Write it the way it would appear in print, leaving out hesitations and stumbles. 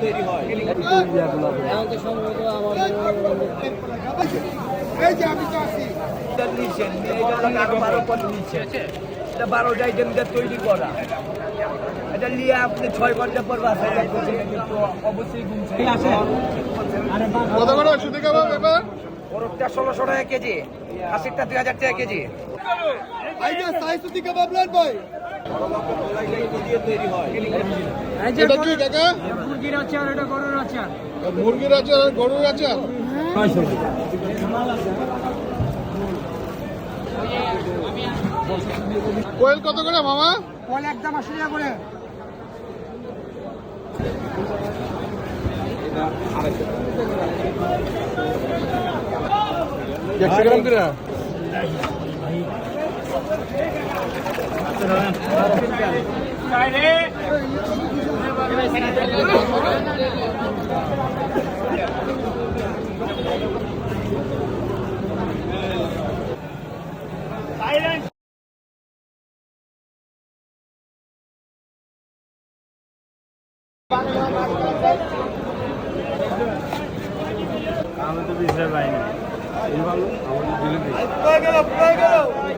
তৈরি হয়। এটা 12টা আইটেম তৈরি করা। এটা নিয়ে আপনি 6 ঘন্টা পর বাসায় কিন্তু অবশ্যই ঘুমছে। কত করে সুতি কাবাব এবার? ওরটা 1600 টাকা কেজি, খাসিরটা 2000 টাকা কেজি। সুতি কাবাব নেন ভাই। তৈরি হয়। এটা কি কাকা? মুরগির আচার, এটা গরুর আচার। মুরগির আচার আর গরুর আচার। কোয়েল কত করে মামা? কোয়েল একদম 80 টাকা করে। একশো গ্রাম করে। আমি তো বিষয় পাইনি। পুরো গেল।